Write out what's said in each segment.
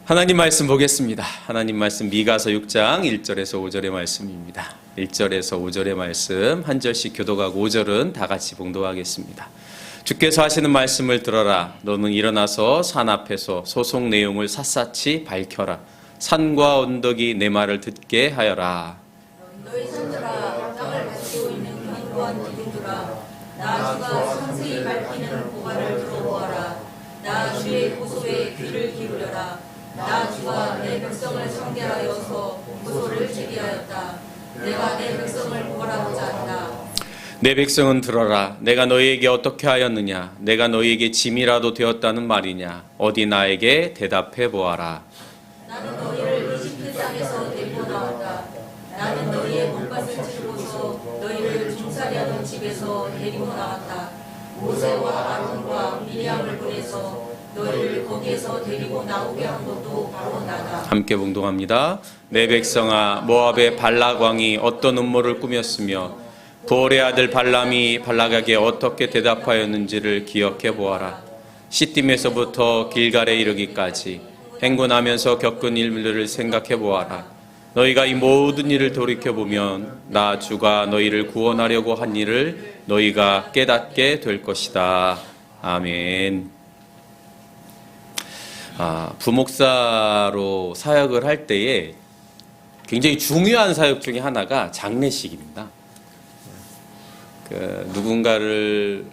하나님 말씀 보겠습니다. 하나님 말씀 미가서 6장 1절에서 5절의 말씀입니다. 1절에서 5절의 말씀 한 절씩 교독하고 5절은 다 같이 봉독하겠습니다. 주께서 하시는 말씀을 들어라. 너는 일어나서 산 앞에서 소송 내용을 샅샅이 밝혀라. 산과 언덕이 내 말을 듣게 하여라. 너희 산들아, 땅을 가지고 있는 견고한 기둥들아, 나 주가 상세히 밝히는 보화를 들어보아라. 나 주의 고소에 귀를 기울여라. 나 주가 내 백성을 성결하여서 고소를 제기하였다. 내가 내 백성을 구원하고자 한다. 내 백성은 들어라. 내가 너희에게 어떻게 하였느냐? 내가 너희에게 짐이라도 되었다는 말이냐? 어디 나에게 대답해 보아라. 나는 너희를 이집트 땅에서 데리고 나왔다. 나는 너희의 몸값을 치르고서 너희를 종살이하던 집에서 데리고 나왔다. 모세와 아론과 미리암을 보내서 너희를 거기에서 데리고 나오게 한 것도 바로 나다. 함께 봉독합니다. 내 백성아, 모압의 발락 왕이 어떤 음모를 꾸몄으며 부올의 아들 발람이 발락에게 어떻게 대답하였는지를 기억해 보아라. 시딤에서부터 길갈에 이르기까지 행군하면서 겪은 일들을 생각해 보아라. 너희가 이 모든 일을 돌이켜보면 나 주가 너희를 구원하려고 한 일을 너희가 깨닫게 될 것이다. 아멘. 부목사로 사역을 할 때에 굉장히 중요한 사역 중에 하나가 장례식입니다. 누군가를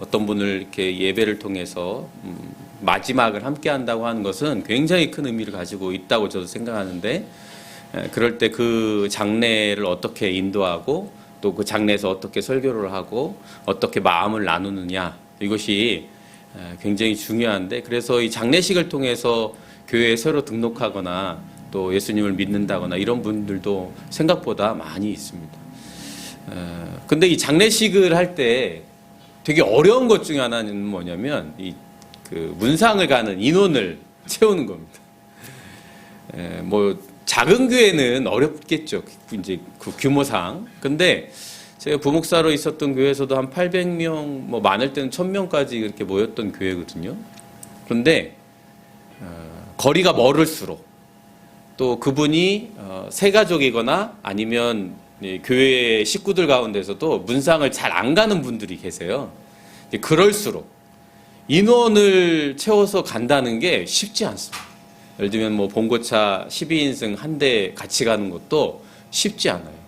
어떤 분을 이렇게 예배를 통해서 마지막을 함께 한다고 하는 것은 굉장히 큰 의미를 가지고 있다고 저도 생각하는데, 그럴 때 그 장례를 어떻게 인도하고 또 그 장례에서 어떻게 설교를 하고 어떻게 마음을 나누느냐, 이것이 굉장히 중요한데, 그래서 이 장례식을 통해서 교회에 새로 등록하거나 또 예수님을 믿는다거나 이런 분들도 생각보다 많이 있습니다. 근데 이 장례식을 할 때 되게 어려운 것 중에 하나는 뭐냐면 그 문상을 가는 인원을 채우는 겁니다. 뭐 작은 교회는 어렵겠죠, 이제 그 규모상. 근데 제가 부목사로 있었던 교회에서도 한 800명, 뭐 많을 때는 1000명까지 이렇게 모였던 교회거든요. 그런데 거리가 멀을수록 또 그분이 새가족이거나 아니면 교회 식구들 가운데서도 문상을 잘 안 가는 분들이 계세요. 그럴수록 인원을 채워서 간다는 게 쉽지 않습니다. 예를 들면 뭐 봉고차 12인승 한 대 같이 가는 것도 쉽지 않아요.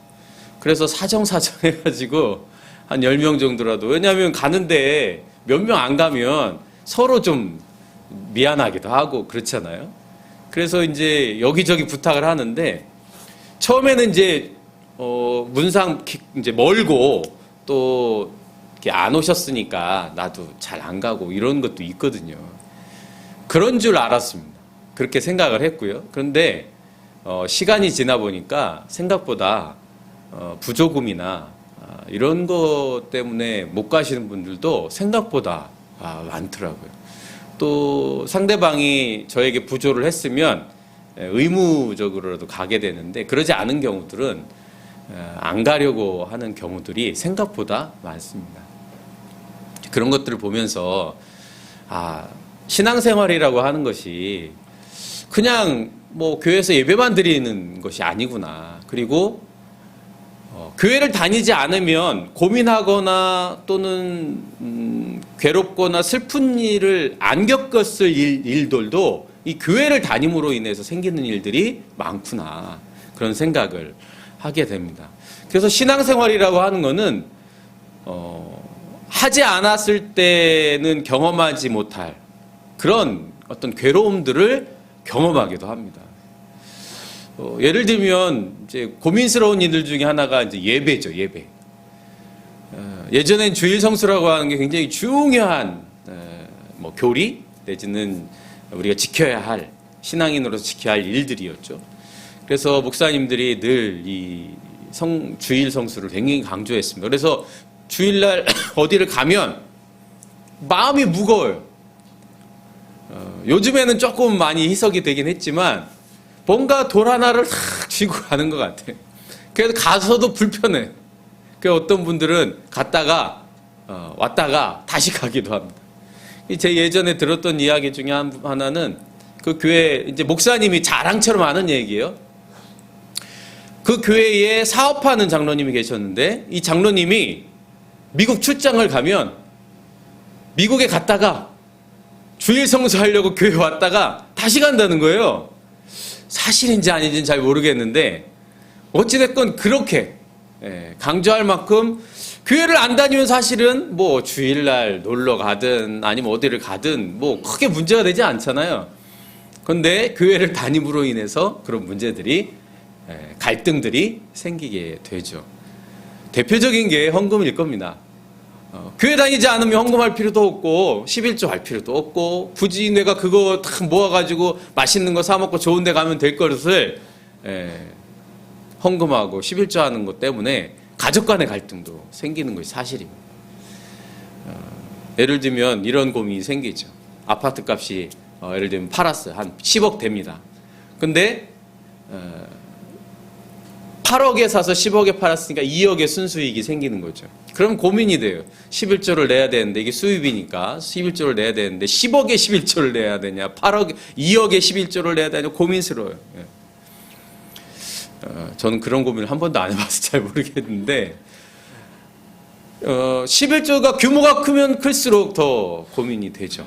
그래서 사정사정 해가지고 한 10명 정도라도, 왜냐하면 가는데 몇 명 안 가면 서로 좀 미안하기도 하고 그렇잖아요. 그래서 이제 여기저기 부탁을 하는데, 처음에는 이제 문상 이제 멀고 또 이렇게 안 오셨으니까 나도 잘 안 가고 이런 것도 있거든요. 그런 줄 알았습니다. 그렇게 생각을 했고요. 그런데 시간이 지나 보니까 생각보다 부조금이나 이런 것 때문에 못 가시는 분들도 생각보다 많더라고요. 또 상대방이 저에게 부조를 했으면 의무적으로라도 가게 되는데, 그러지 않은 경우들은 안 가려고 하는 경우들이 생각보다 많습니다. 그런 것들을 보면서 신앙생활이라고 하는 것이 그냥 뭐 교회에서 예배만 드리는 것이 아니구나. 그리고 교회를 다니지 않으면 고민하거나 또는 괴롭거나 슬픈 일을 안 겪었을 일들도 이 교회를 다님으로 인해서 생기는 일들이 많구나, 그런 생각을 하게 됩니다. 그래서 신앙생활이라고 하는 거는 하지 않았을 때는 경험하지 못할 그런 어떤 괴로움들을 경험하기도 합니다. 예를 들면 이제 고민스러운 일들 중에 하나가 이제 예배죠, 예배. 예전엔 주일 성수라고 하는 게 굉장히 중요한 뭐 교리 내지는 우리가 지켜야 할, 신앙인으로서 지켜야 할 일들이었죠. 그래서 목사님들이 늘 이 주일 성수를 굉장히 강조했습니다. 그래서 주일날 어디를 가면 마음이 무거워요. 요즘에는 조금 많이 희석이 되긴 했지만 뭔가 돌 하나를 탁 쥐고 가는 것 같아요. 그래서 가서도 불편해. 그래서 어떤 분들은 갔다가 왔다가 다시 가기도 합니다. 제 예전에 들었던 이야기 중에 하나는 그 교회 이제 목사님이 자랑처럼 하는 얘기예요. 그 교회에 사업하는 장로님이 계셨는데 이 장로님이 미국 출장을 가면 미국에 갔다가 주일 성수하려고 교회 왔다가 다시 간다는 거예요. 사실인지 아닌지는 잘 모르겠는데 어찌됐건 그렇게 강조할 만큼 교회를 안 다니면 사실은 뭐 주일날 놀러 가든 아니면 어디를 가든 뭐 크게 문제가 되지 않잖아요. 그런데 교회를 다님으로 인해서 그런 문제들이 갈등들이 생기게 되죠. 대표적인 게 헌금일 겁니다. 교회 다니지 않으면 헌금할 필요도 없고 11조 할 필요도 없고 굳이 내가 그거 다 모아가지고 맛있는 거 사 먹고 좋은 데 가면 될 것을 헌금하고 11조 하는 것 때문에 가족 간의 갈등도 생기는 것이 사실입니다. 예를 들면 이런 고민이 생기죠. 아파트 값이 예를 들면 팔았어요. 한 10억 됩니다. 근데 8억에 사서 10억에 팔았으니까 2억의 순수익이 생기는 거죠. 그럼 고민이 돼요. 11조를 내야 되는데 이게 수입이니까 11조를 내야 되는데 10억에 11조를 내야 되냐 2억에 11조를 내야 되냐 고민스러워요. 저는 그런 고민을 한 번도 안 해봐서 잘 모르겠는데 11조가 규모가 크면 클수록 더 고민이 되죠.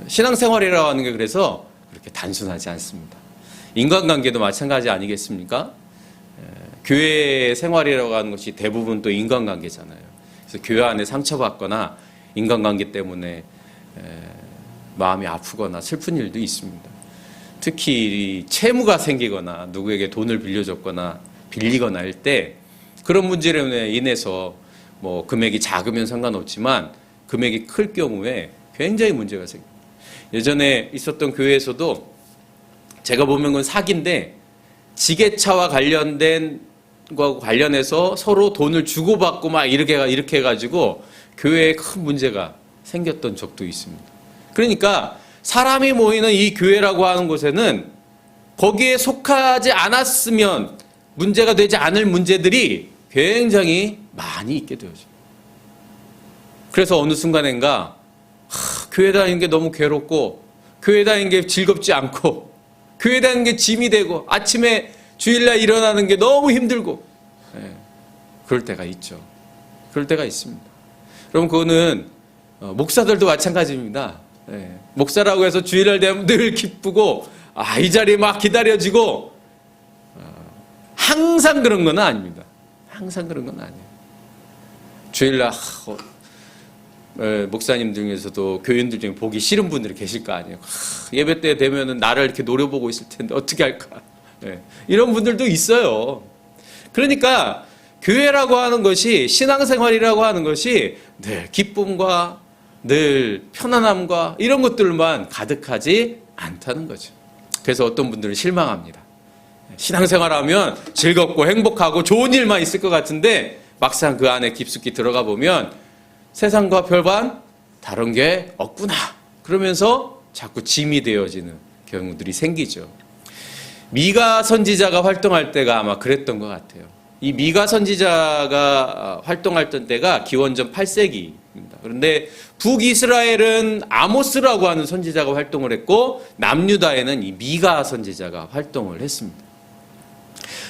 신앙생활이라고 하는 게 그래서 그렇게 단순하지 않습니다. 인간관계도 마찬가지 아니겠습니까? 교회 생활이라고 하는 것이 대부분 또 인간관계잖아요. 그래서 교회 안에 상처받거나 인간관계 때문에 마음이 아프거나 슬픈 일도 있습니다. 특히 채무가 생기거나 누구에게 돈을 빌려줬거나 빌리거나 할 때 그런 문제로 인해서 뭐 금액이 작으면 상관없지만 금액이 클 경우에 굉장히 문제가 생깁니다. 예전에 있었던 교회에서도 제가 보면 그건 사기인데 지게차와 관련해서 서로 돈을 주고받고 막 이렇게 해가지고 교회에 큰 문제가 생겼던 적도 있습니다. 그러니까 사람이 모이는 이 교회라고 하는 곳에는 거기에 속하지 않았으면 문제가 되지 않을 문제들이 굉장히 많이 있게 되어져요. 그래서 어느 순간인가 교회 다니는 게 너무 괴롭고 교회 다니는 게 즐겁지 않고 교회 다니는 게 짐이 되고 아침에 주일날 일어나는 게 너무 힘들고 그럴 때가 있죠. 그럴 때가 있습니다. 그럼 그거는 목사들도 마찬가지입니다. 목사라고 해서 주일날 되면 늘 기쁘고 이 자리에 막 기다려지고 항상 그런 건 아닙니다. 항상 그런 건 아니에요. 주일날 목사님 중에서도 교인들 중에 보기 싫은 분들이 계실 거 아니에요. 예배 때 되면은 나를 이렇게 노려보고 있을 텐데 어떻게 할까? 이런 분들도 있어요. 그러니까 교회라고 하는 것이 신앙생활이라고 하는 것이 늘 기쁨과 늘 편안함과 이런 것들만 가득하지 않다는 거죠. 그래서 어떤 분들은 실망합니다. 신앙생활하면 즐겁고 행복하고 좋은 일만 있을 것 같은데 막상 그 안에 깊숙이 들어가 보면 세상과 별반 다른 게 없구나. 그러면서 자꾸 짐이 되어지는 경우들이 생기죠. 미가 선지자가 활동할 때가 아마 그랬던 것 같아요. 이 미가 선지자가 활동했던 때가 기원전 8세기입니다. 그런데 북이스라엘은 아모스라고 하는 선지자가 활동을 했고 남유다에는 이 미가 선지자가 활동을 했습니다.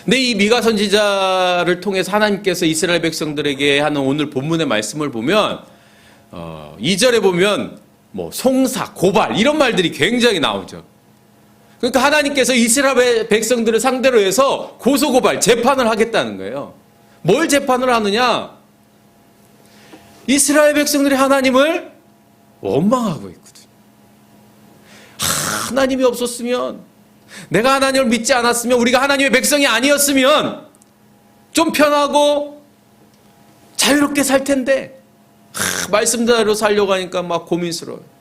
근데 이 미가 선지자를 통해서 하나님께서 이스라엘 백성들에게 하는 오늘 본문의 말씀을 보면 2절에 보면 뭐 송사, 고발 이런 말들이 굉장히 나오죠. 그러니까 하나님께서 이스라엘 백성들을 상대로 해서 고소고발, 재판을 하겠다는 거예요. 뭘 재판을 하느냐? 이스라엘 백성들이 하나님을 원망하고 있거든요. 하나님이 없었으면, 내가 하나님을 믿지 않았으면, 우리가 하나님의 백성이 아니었으면 좀 편하고 자유롭게 살 텐데 말씀대로 살려고 하니까 막 고민스러워요.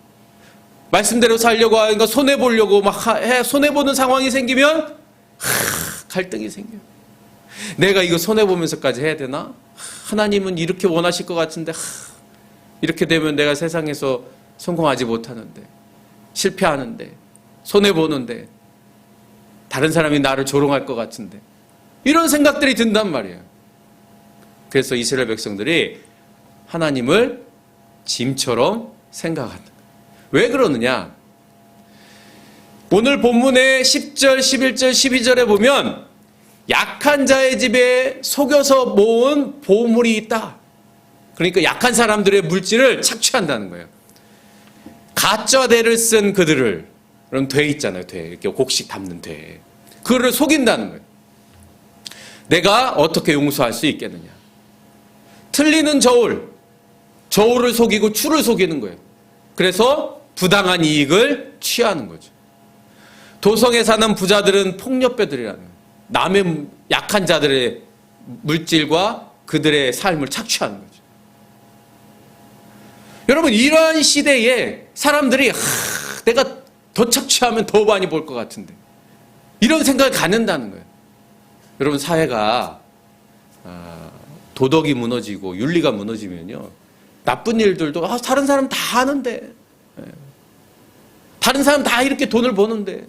말씀대로 살려고 하니까 손해보려고 막 손해보는 상황이 생기면 갈등이 생겨요. 내가 이거 손해보면서까지 해야 되나? 하나님은 이렇게 원하실 것 같은데 이렇게 되면 내가 세상에서 성공하지 못하는데, 실패하는데, 손해보는데, 다른 사람이 나를 조롱할 것 같은데, 이런 생각들이 든단 말이에요. 그래서 이스라엘 백성들이 하나님을 짐처럼 생각한다. 왜 그러느냐? 오늘 본문의 10절, 11절, 12절에 보면 약한 자의 집에 속여서 모은 보물이 있다. 그러니까 약한 사람들의 물질을 착취한다는 거예요. 가짜 대를 쓴 그들을, 그럼 돼 있잖아요. 돼. 이렇게 곡식 담는 돼. 그를 속인다는 거예요. 내가 어떻게 용서할 수 있겠느냐. 틀리는 저울을 속이고 추를 속이는 거예요. 그래서 부당한 이익을 취하는 거죠. 도성에 사는 부자들은 폭력배들이라는 거예요. 남의 약한 자들의 물질과 그들의 삶을 착취하는 거죠. 여러분, 이러한 시대에 사람들이 내가 더 착취하면 더 많이 벌 것 같은데 이런 생각을 갖는다는 거예요. 여러분, 사회가 도덕이 무너지고 윤리가 무너지면요, 나쁜 일들도 다른 사람 다 하는데, 다른 사람 다 이렇게 돈을 버는데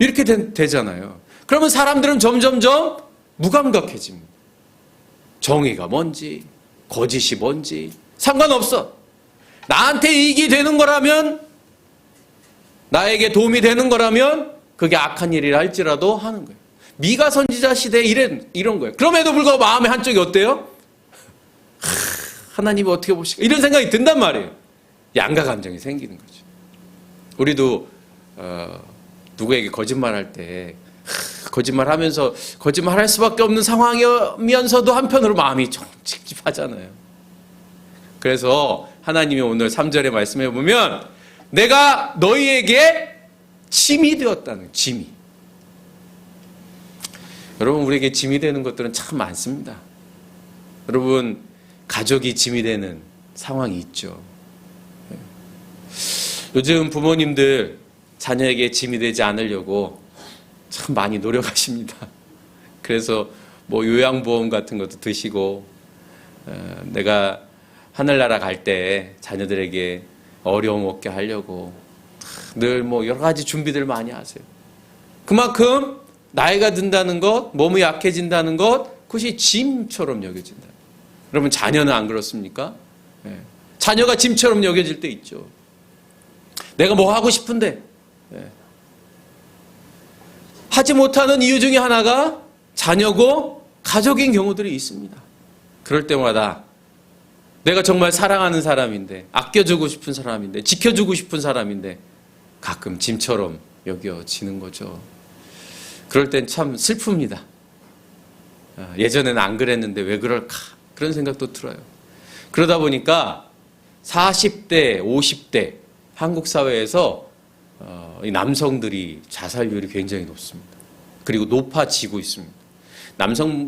이렇게 되잖아요. 그러면 사람들은 점점점 무감각해집니다. 정의가 뭔지 거짓이 뭔지 상관없어. 나한테 이익이 되는 거라면, 나에게 도움이 되는 거라면 그게 악한 일이라 할지라도 하는 거예요. 미가 선지자 시대에 이런 거예요. 그럼에도 불구하고 마음의 한쪽이 어때요? 하나님이 어떻게 보실까? 이런 생각이 든단 말이에요. 양가 감정이 생기는 거죠. 우리도 누구에게 거짓말할 때 거짓말하면서 거짓말할 수밖에 없는 상황이면서도 한편으로 마음이 좀 찝찝하잖아요. 그래서 하나님이 오늘 3절에 말씀해 보면 내가 너희에게 짐이 되었다는, 짐이. 여러분, 우리에게 짐이 되는 것들은 참 많습니다. 여러분, 가족이 짐이 되는 상황이 있죠. 요즘 부모님들 자녀에게 짐이 되지 않으려고 참 많이 노력하십니다. 그래서 뭐 요양보험 같은 것도 드시고, 내가 하늘나라 갈 때 자녀들에게 어려움 없게 하려고 늘 뭐 여러 가지 준비들 많이 하세요. 그만큼 나이가 든다는 것, 몸이 약해진다는 것, 그것이 짐처럼 여겨진다. 여러분, 자녀는 안 그렇습니까? 자녀가 짐처럼 여겨질 때 있죠. 내가 뭐 하고 싶은데 하지 못하는 이유 중에 하나가 자녀고 가족인 경우들이 있습니다. 그럴 때마다 내가 정말 사랑하는 사람인데, 아껴주고 싶은 사람인데, 지켜주고 싶은 사람인데 가끔 짐처럼 여겨지는 거죠. 그럴 땐 참 슬픕니다. 예전에는 안 그랬는데 왜 그럴까? 그런 생각도 들어요. 그러다 보니까 40대, 50대 한국 사회에서 이 남성들이 자살률이 굉장히 높습니다. 그리고 높아지고 있습니다.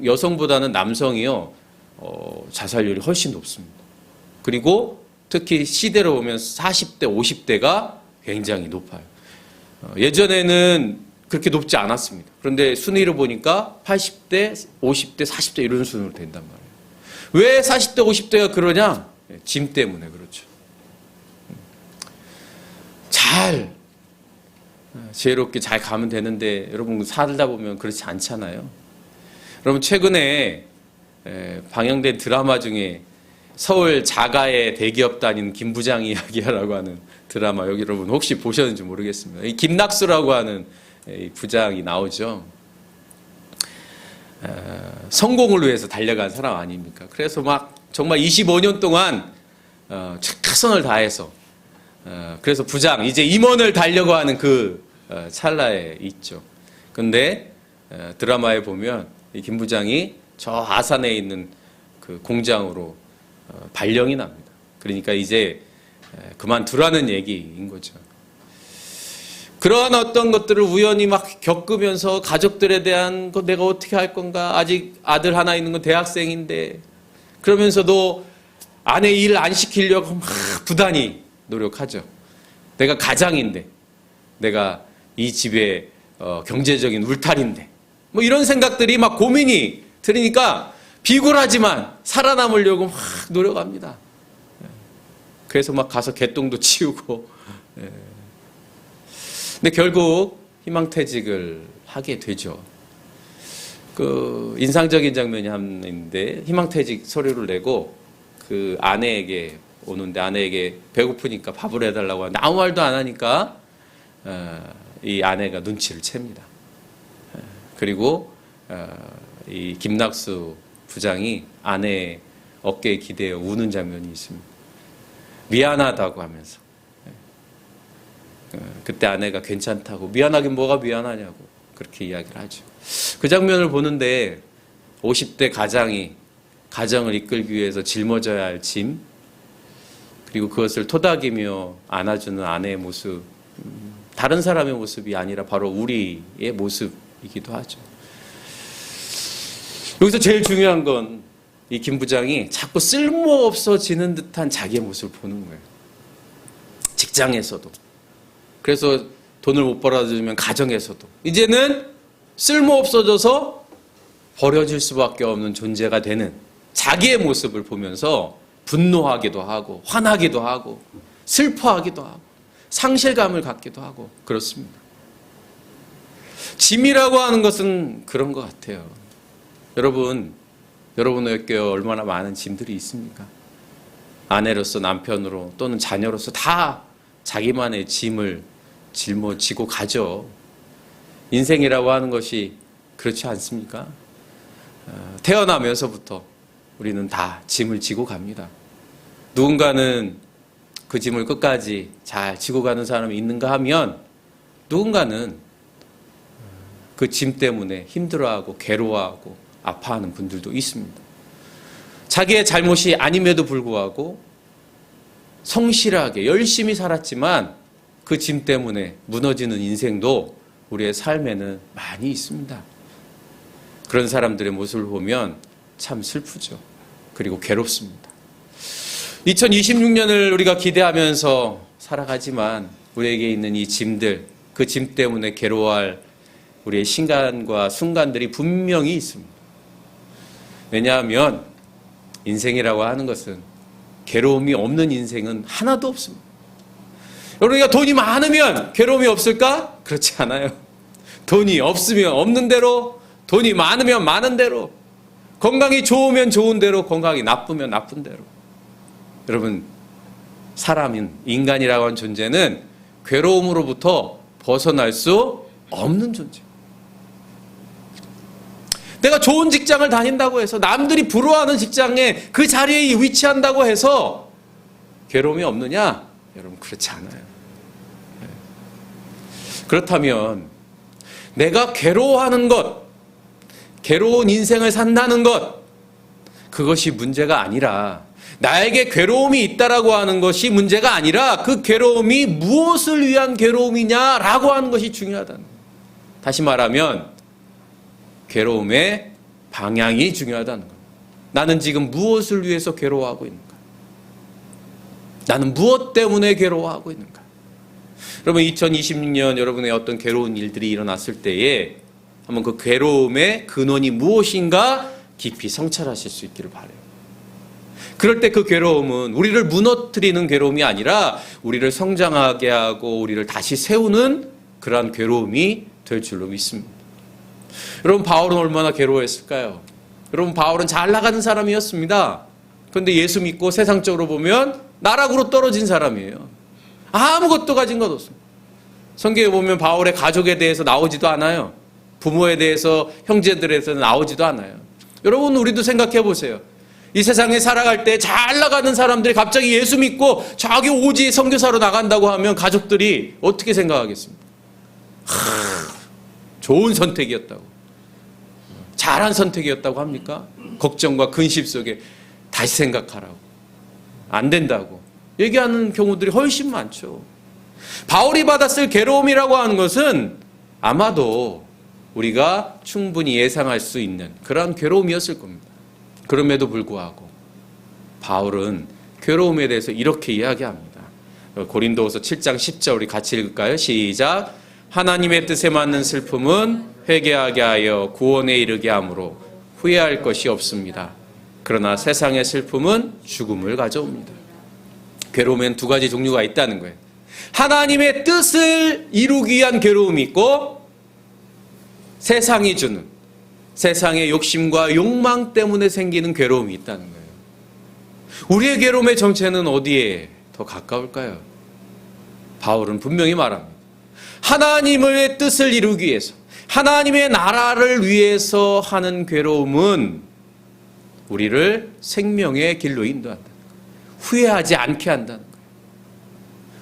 여성보다는 남성이요, 자살률이 훨씬 높습니다. 그리고 특히 시대로 보면 40대, 50대가 굉장히 높아요. 예전에는 그렇게 높지 않았습니다. 그런데 순위를 보니까 80대, 50대, 40대 이런 순으로 된단 말이에요. 왜 40대, 50대가 그러냐? 짐 때문에 그렇죠. 지혜롭게 잘 가면 되는데 여러분, 살다 보면 그렇지 않잖아요. 여러분, 최근에 방영된 드라마 중에 서울 자가의 대기업 다니는 김 부장 이야기라고 하는 드라마, 여기 여러분 혹시 보셨는지 모르겠습니다. 이 김낙수라고 하는 이 부장이 나오죠. 성공을 위해서 달려간 사람 아닙니까? 그래서 막 정말 25년 동안 최선을 다해서, 그래서 부장, 이제 임원을 달려고 하는 그 찰나에 있죠. 근데 드라마에 보면 이 김 부장이 저 아산에 있는 그 공장으로 발령이 납니다. 그러니까 이제 그만두라는 얘기인 거죠. 그러한 어떤 것들을 우연히 막 겪으면서 가족들에 대한 거 내가 어떻게 할 건가, 아직 아들 하나 있는 건 대학생인데, 그러면서도 아내 일 안 시키려고 막 부단히 노력하죠. 내가 가장인데, 내가 이 집의 경제적인 울타리인데, 뭐 이런 생각들이 막 고민이 들으니까 비굴하지만 살아남으려고 막 노력합니다. 그래서 막 가서 개똥도 치우고, 근데 결국 희망퇴직을 하게 되죠. 그 인상적인 장면이 하나 있는데, 희망퇴직 서류를 내고 그 아내에게 오는데, 아내에게 배고프니까 밥을 해달라고 하는데 아무 말도 안 하니까 이 아내가 눈치를 챕니다. 그리고 이 김낙수 부장이 아내의 어깨에 기대어 우는 장면이 있습니다. 미안하다고 하면서. 그때 아내가 괜찮다고, 미안하긴 뭐가 미안하냐고 그렇게 이야기를 하죠. 그 장면을 보는데 50대 가장이 가정을 이끌기 위해서 짊어져야 할 짐, 그리고 그것을 토닥이며 안아주는 아내의 모습, 다른 사람의 모습이 아니라 바로 우리의 모습이기도 하죠. 여기서 제일 중요한 건 이 김 부장이 자꾸 쓸모없어지는 듯한 자기의 모습을 보는 거예요. 직장에서도. 그래서 돈을 못 벌어주면 가정에서도. 이제는 쓸모없어져서 버려질 수밖에 없는 존재가 되는 자기의 모습을 보면서 분노하기도 하고 화나기도 하고 슬퍼하기도 하고 상실감을 갖기도 하고 그렇습니다. 짐이라고 하는 것은 그런 것 같아요. 여러분에게 얼마나 많은 짐들이 있습니까? 아내로서, 남편으로, 또는 자녀로서 다 자기만의 짐을 짊어지고 가죠. 인생이라고 하는 것이 그렇지 않습니까? 태어나면서부터 우리는 다 짐을 지고 갑니다. 누군가는 그 짐을 끝까지 잘 지고 가는 사람이 있는가 하면, 누군가는 그 짐 때문에 힘들어하고 괴로워하고 아파하는 분들도 있습니다. 자기의 잘못이 아님에도 불구하고 성실하게 열심히 살았지만 그 짐 때문에 무너지는 인생도 우리의 삶에는 많이 있습니다. 그런 사람들의 모습을 보면 참 슬프죠. 그리고 괴롭습니다. 2026년을 우리가 기대하면서 살아가지만 우리에게 있는 이 짐들, 그 짐 때문에 괴로워할 우리의 시간과 순간들이 분명히 있습니다. 왜냐하면 인생이라고 하는 것은 괴로움이 없는 인생은 하나도 없습니다. 우리가 돈이 많으면 괴로움이 없을까? 그렇지 않아요. 돈이 없으면 없는 대로, 돈이 많으면 많은 대로, 건강이 좋으면 좋은 대로, 건강이 나쁘면 나쁜 대로. 여러분, 사람인, 인간이라고 하는 존재는 괴로움으로부터 벗어날 수 없는 존재. 내가 좋은 직장을 다닌다고 해서, 남들이 부러워하는 직장에 그 자리에 위치한다고 해서 괴로움이 없느냐? 여러분, 그렇지 않아요. 그렇다면 내가 괴로워하는 것, 괴로운 인생을 산다는 것, 그것이 문제가 아니라, 나에게 괴로움이 있다라고 하는 것이 문제가 아니라 그 괴로움이 무엇을 위한 괴로움이냐라고 하는 것이 중요하다는 거예요. 다시 말하면 괴로움의 방향이 중요하다는 거예요. 나는 지금 무엇을 위해서 괴로워하고 있는가? 나는 무엇 때문에 괴로워하고 있는가? 여러분, 2026년 여러분의 어떤 괴로운 일들이 일어났을 때에 한번 그 괴로움의 근원이 무엇인가 깊이 성찰하실 수 있기를 바라요. 그럴 때 그 괴로움은 우리를 무너뜨리는 괴로움이 아니라 우리를 성장하게 하고 우리를 다시 세우는 그러한 괴로움이 될 줄로 믿습니다. 여러분, 바울은 얼마나 괴로워했을까요? 여러분, 바울은 잘 나가는 사람이었습니다. 그런데 예수 믿고 세상적으로 보면 나락으로 떨어진 사람이에요. 아무것도 가진 것 없습니다. 성경에 보면 바울의 가족에 대해서 나오지도 않아요. 부모에 대해서, 형제들에 대해서 나오지도 않아요. 여러분, 우리도 생각해 보세요. 이 세상에 살아갈 때 잘 나가는 사람들이 갑자기 예수 믿고 자기 오지 선교사로 나간다고 하면 가족들이 어떻게 생각하겠습니까? 좋은 선택이었다고, 잘한 선택이었다고 합니까? 걱정과 근심 속에 다시 생각하라고, 안 된다고 얘기하는 경우들이 훨씬 많죠. 바울이 받았을 괴로움이라고 하는 것은 아마도 우리가 충분히 예상할 수 있는 그런 괴로움이었을 겁니다. 그럼에도 불구하고 바울은 괴로움에 대해서 이렇게 이야기합니다. 고린도후서 7장 10절 우리 같이 읽을까요? 시작. 하나님의 뜻에 맞는 슬픔은 회개하게 하여 구원에 이르게 하므로 후회할 것이 없습니다. 그러나 세상의 슬픔은 죽음을 가져옵니다. 괴로움엔 두 가지 종류가 있다는 거예요. 하나님의 뜻을 이루기 위한 괴로움이 있고, 세상이 주는, 세상의 욕심과 욕망 때문에 생기는 괴로움이 있다는 거예요. 우리의 괴로움의 정체는 어디에 더 가까울까요? 바울은 분명히 말합니다. 하나님의 뜻을 이루기 위해서, 하나님의 나라를 위해서 하는 괴로움은 우리를 생명의 길로 인도한다. 후회하지 않게 한다는 거예요.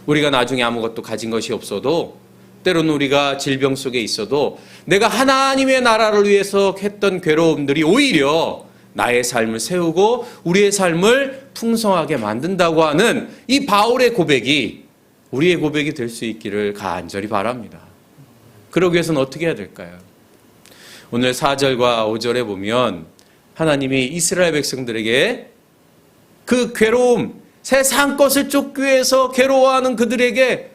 우리가 나중에 아무것도 가진 것이 없어도, 때로는 우리가 질병 속에 있어도 내가 하나님의 나라를 위해서 했던 괴로움들이 오히려 나의 삶을 세우고 우리의 삶을 풍성하게 만든다고 하는 이 바울의 고백이 우리의 고백이 될 수 있기를 간절히 바랍니다. 그러기 위해서는 어떻게 해야 될까요? 오늘 4절과 5절에 보면 하나님이 이스라엘 백성들에게 그 괴로움, 세상 것을 쫓기 위해서 괴로워하는 그들에게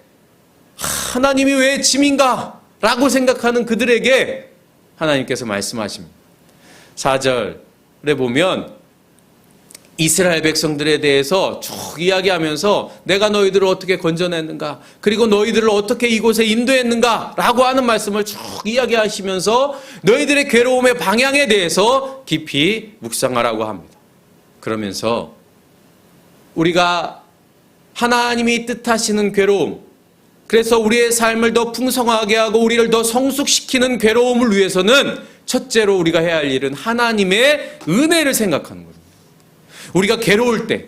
하나님이 왜 짐인가? 라고 생각하는 그들에게 하나님께서 말씀하십니다. 4절에 보면 이스라엘 백성들에 대해서 쭉 이야기하면서 내가 너희들을 어떻게 건져냈는가, 그리고 너희들을 어떻게 이곳에 인도했는가 라고 하는 말씀을 쭉 이야기하시면서 너희들의 괴로움의 방향에 대해서 깊이 묵상하라고 합니다. 그러면서 우리가 하나님이 뜻하시는 괴로움, 그래서 우리의 삶을 더 풍성하게 하고 우리를 더 성숙시키는 괴로움을 위해서는 첫째로 우리가 해야 할 일은 하나님의 은혜를 생각하는 거예요. 우리가 괴로울 때,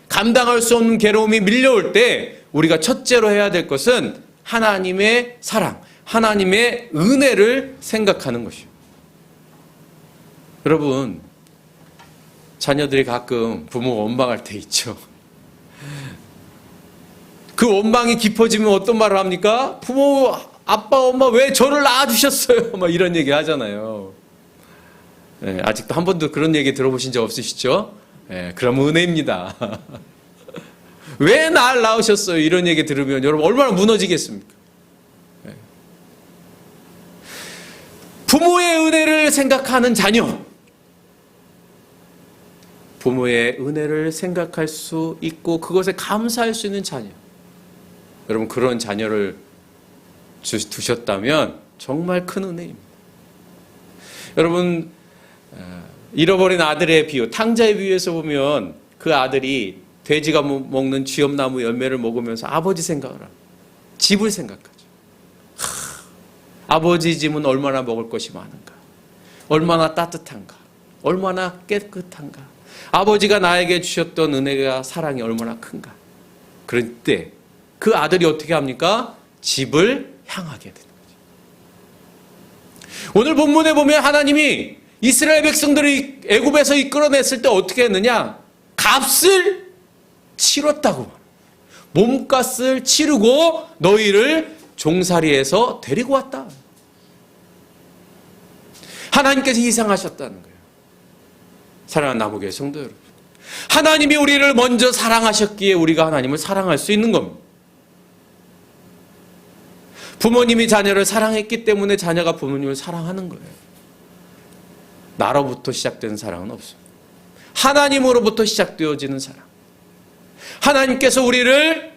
감당할 수 없는 괴로움이 밀려올 때 우리가 첫째로 해야 될 것은 하나님의 사랑, 하나님의 은혜를 생각하는 것이에요. 여러분, 자녀들이 가끔 부모가 원망할 때 있죠. 그 원망이 깊어지면 어떤 말을 합니까? 부모, 아빠, 엄마 왜 저를 낳아주셨어요? 막 이런 얘기 하잖아요. 네, 아직도 한 번도 그런 얘기 들어보신 적 없으시죠? 네, 그럼 은혜입니다. 왜 날 낳으셨어요? 이런 얘기 들으면 여러분 얼마나 무너지겠습니까? 네. 부모의 은혜를 생각하는 자녀, 부모의 은혜를 생각할 수 있고 그것에 감사할 수 있는 자녀, 여러분 그런 자녀를 두셨다면 정말 큰 은혜입니다. 여러분 잃어버린 아들의 비유, 탕자의 비유에서 보면 그 아들이 돼지가 먹는 쥐엄나무 열매를 먹으면서 아버지 생각을 합니다. 집을 생각하죠. 아버지 집은 얼마나 먹을 것이 많은가, 얼마나 따뜻한가, 얼마나 깨끗한가, 아버지가 나에게 주셨던 은혜가 사랑이 얼마나 큰가. 그럴 때 그 아들이 어떻게 합니까? 집을 향하게 되는 거죠. 오늘 본문에 보면 하나님이 이스라엘 백성들을 애굽에서 이끌어냈을 때 어떻게 했느냐? 값을 치렀다고. 몸값을 치르고 너희를 종살이에서 데리고 왔다. 하나님께서 희생하셨다는 거예요. 사랑하는 남우교회 성도 여러분, 하나님이 우리를 먼저 사랑하셨기에 우리가 하나님을 사랑할 수 있는 겁니다. 부모님이 자녀를 사랑했기 때문에 자녀가 부모님을 사랑하는 거예요. 나로부터 시작되는 사랑은 없어요. 하나님으로부터 시작되어지는 사랑. 하나님께서 우리를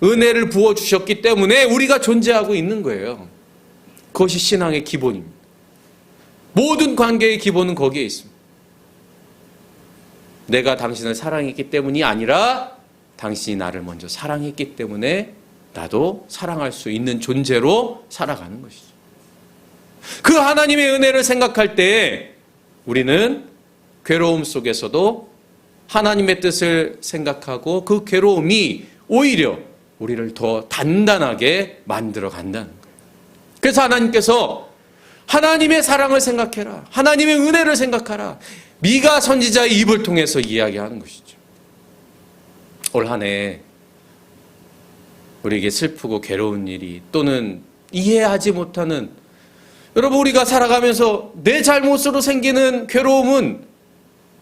은혜를 부어주셨기 때문에 우리가 존재하고 있는 거예요. 그것이 신앙의 기본입니다. 모든 관계의 기본은 거기에 있습니다. 내가 당신을 사랑했기 때문이 아니라 당신이 나를 먼저 사랑했기 때문에 나도 사랑할 수 있는 존재로 살아가는 것이죠. 그 하나님의 은혜를 생각할 때 우리는 괴로움 속에서도 하나님의 뜻을 생각하고 그 괴로움이 오히려 우리를 더 단단하게 만들어 간다는 거예요. 그래서 하나님께서 하나님의 사랑을 생각해라, 하나님의 은혜를 생각하라, 미가 선지자의 입을 통해서 이야기하는 것이죠. 올 한 해 우리에게 슬프고 괴로운 일이, 또는 이해하지 못하는, 여러분 우리가 살아가면서 내 잘못으로 생기는 괴로움은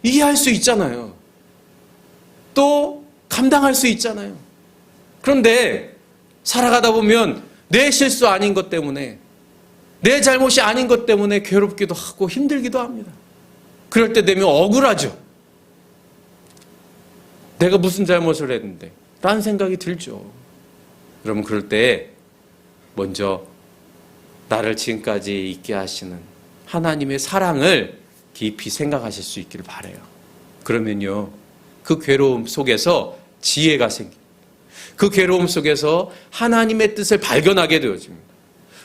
이해할 수 있잖아요. 또 감당할 수 있잖아요. 그런데 살아가다 보면 내 실수 아닌 것 때문에, 내 잘못이 아닌 것 때문에 괴롭기도 하고 힘들기도 합니다. 그럴 때 되면 억울하죠. 내가 무슨 잘못을 했는데 라는 생각이 들죠. 여러분 그럴 때 먼저 나를 지금까지 있게 하시는 하나님의 사랑을 깊이 생각하실 수 있기를 바라요. 그러면요 그 괴로움 속에서 지혜가 생깁니다. 그 괴로움 속에서 하나님의 뜻을 발견하게 되어집니다.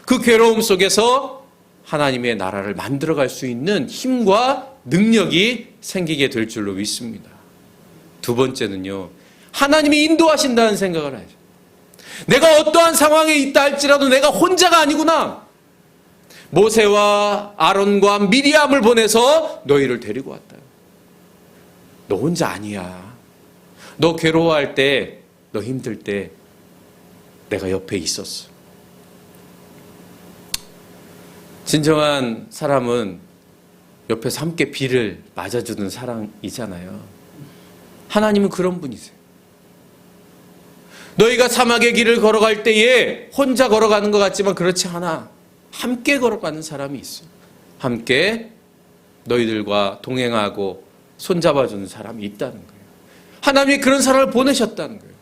그 괴로움 속에서 하나님의 나라를 만들어갈 수 있는 힘과 능력이 생기게 될 줄로 믿습니다. 두 번째는요, 하나님이 인도하신다는 생각을 하죠. 내가 어떠한 상황에 있다 할지라도 내가 혼자가 아니구나. 모세와 아론과 미리암을 보내서 너희를 데리고 왔다. 너 혼자 아니야. 너 괴로워할 때, 너 힘들 때 내가 옆에 있었어. 진정한 사람은 옆에서 함께 비를 맞아주는 사람이잖아요. 하나님은 그런 분이세요. 너희가 사막의 길을 걸어갈 때에 혼자 걸어가는 것 같지만 그렇지 않아. 함께 걸어가는 사람이 있어. 함께 너희들과 동행하고 손잡아주는 사람이 있다는 거예요. 하나님이 그런 사람을 보내셨다는 거예요.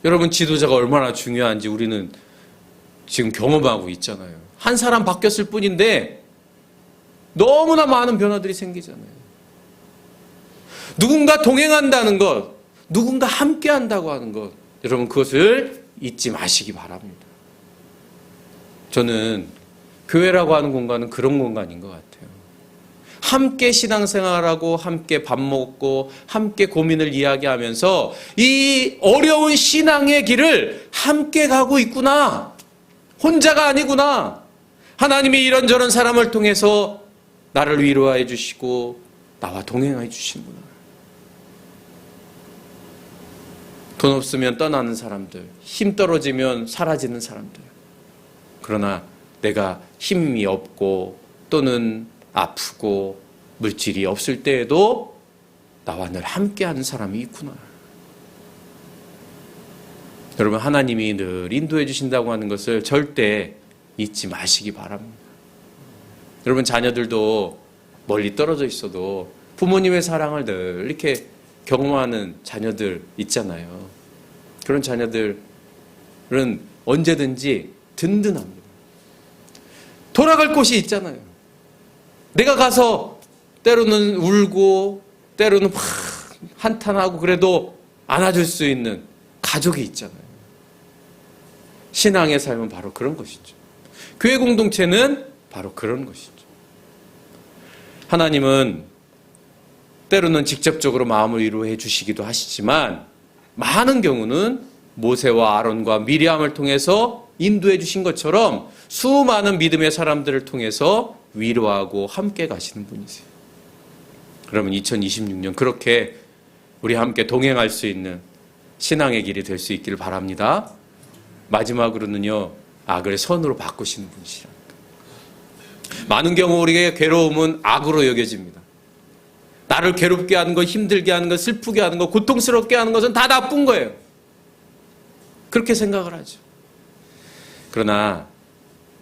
여러분, 지도자가 얼마나 중요한지 우리는 지금 경험하고 있잖아요. 한 사람 바뀌었을 뿐인데 너무나 많은 변화들이 생기잖아요. 누군가 동행한다는 것, 누군가 함께 한다고 하는 것, 여러분 그것을 잊지 마시기 바랍니다. 저는 교회라고 하는 공간은 그런 공간인 것 같아요. 함께 신앙생활하고 함께 밥 먹고 함께 고민을 이야기하면서 이 어려운 신앙의 길을 함께 가고 있구나. 혼자가 아니구나. 하나님이 이런저런 사람을 통해서 나를 위로해 주시고 나와 동행해 주시는구나. 돈 없으면 떠나는 사람들, 힘 떨어지면 사라지는 사람들. 그러나 내가 힘이 없고 또는 아프고 물질이 없을 때에도 나와 늘 함께하는 사람이 있구나. 여러분, 하나님이 늘 인도해 주신다고 하는 것을 절대 잊지 마시기 바랍니다. 여러분, 자녀들도 멀리 떨어져 있어도 부모님의 사랑을 늘 이렇게 경험하는 자녀들 있잖아요. 그런 자녀들은 언제든지 든든합니다. 돌아갈 곳이 있잖아요. 내가 가서 때로는 울고 때로는 막 한탄하고 그래도 안아줄 수 있는 가족이 있잖아요. 신앙의 삶은 바로 그런 것이죠. 교회 공동체는 바로 그런 것이죠. 하나님은 때로는 직접적으로 마음을 위로해 주시기도 하시지만 많은 경우는 모세와 아론과 미리암을 통해서 인도해 주신 것처럼 수많은 믿음의 사람들을 통해서 위로하고 함께 가시는 분이세요. 그러면 2026년 그렇게 우리 함께 동행할 수 있는 신앙의 길이 될 수 있기를 바랍니다. 마지막으로는요, 악을 선으로 바꾸시는 분이시랍니다. 많은 경우 우리의 괴로움은 악으로 여겨집니다. 나를 괴롭게 하는 것, 힘들게 하는 것, 슬프게 하는 것, 고통스럽게 하는 것은 다 나쁜 거예요. 그렇게 생각을 하죠. 그러나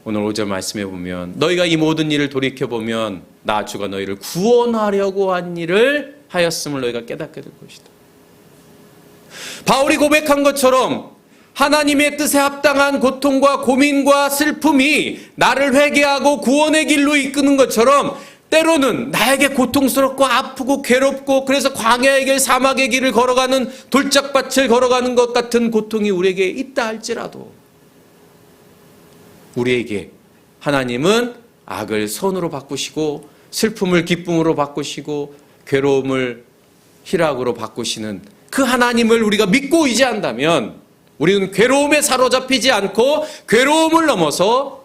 오늘 5절 말씀해 보면 너희가 이 모든 일을 돌이켜보면 나 주가 너희를 구원하려고 한 일을 하였음을 너희가 깨닫게 될 것이다. 바울이 고백한 것처럼 하나님의 뜻에 합당한 고통과 고민과 슬픔이 나를 회개하고 구원의 길로 이끄는 것처럼 때로는 나에게 고통스럽고 아프고 괴롭고 그래서 광야의 길, 사막의 길을 걸어가는 돌짝밭을 걸어가는 것 같은 고통이 우리에게 있다 할지라도 우리에게 하나님은 악을 선으로 바꾸시고 슬픔을 기쁨으로 바꾸시고 괴로움을 희락으로 바꾸시는 그 하나님을 우리가 믿고 의지한다면 우리는 괴로움에 사로잡히지 않고 괴로움을 넘어서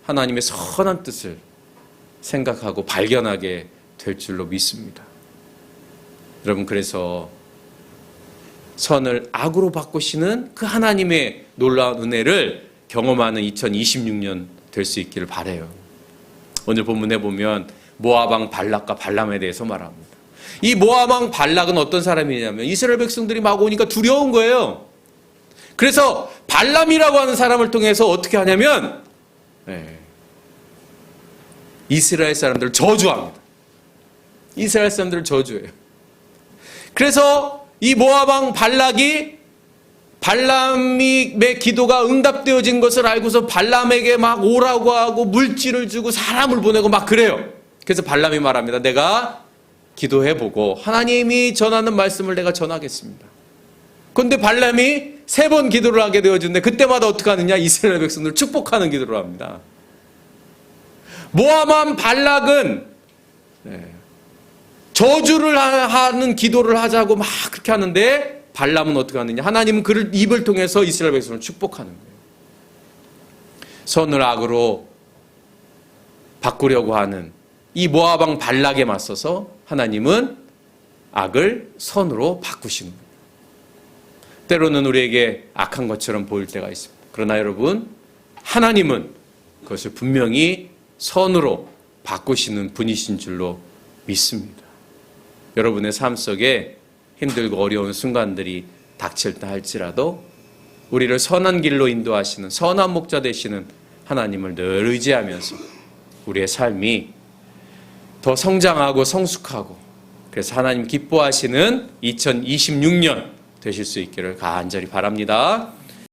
하나님의 선한 뜻을 생각하고 발견하게 될 줄로 믿습니다. 여러분, 그래서 선을 악으로 바꾸시는 그 하나님의 놀라운 은혜를 경험하는 2026년 될 수 있기를 바라요. 오늘 본문에 보면 모압 왕 발락과 발람에 대해서 말합니다. 이 모압 왕 발락은 어떤 사람이냐면 이스라엘 백성들이 막 오니까 두려운 거예요. 그래서 발람이라고 하는 사람을 통해서 어떻게 하냐면 이스라엘 사람들을 저주합니다. 이스라엘 사람들을 저주해요. 그래서 이 모압 왕 발락이 발람의 기도가 응답되어진 것을 알고서 발람에게 막 오라고 하고 물질을 주고 사람을 보내고 막 그래요. 그래서 발람이 말합니다. 내가 기도해보고 하나님이 전하는 말씀을 내가 전하겠습니다. 그런데 발람이 3번 기도를 하게 되어지는데 그때마다 어떻게 하느냐? 이스라엘 백성들을 축복하는 기도를 합니다. 모압 왕 발락은 저주를 하는 기도를 하자고 막 그렇게 하는데 발람은 어떻게 하느냐? 하나님은 그를 입을 통해서 이스라엘 백성을 축복하는 거예요. 선을 악으로 바꾸려고 하는 이 모압 왕 발락에 맞서서 하나님은 악을 선으로 바꾸시는 거예요. 때로는 우리에게 악한 것처럼 보일 때가 있습니다. 그러나 여러분, 하나님은 그것을 분명히 선으로 바꾸시는 분이신 줄로 믿습니다. 여러분의 삶 속에 힘들고 어려운 순간들이 닥칠다 할지라도 우리를 선한 길로 인도하시는 선한 목자 되시는 하나님을 늘 의지하면서 우리의 삶이 더 성장하고 성숙하고 그래서 하나님 기뻐하시는 2026년 되실 수 있기를 간절히 바랍니다.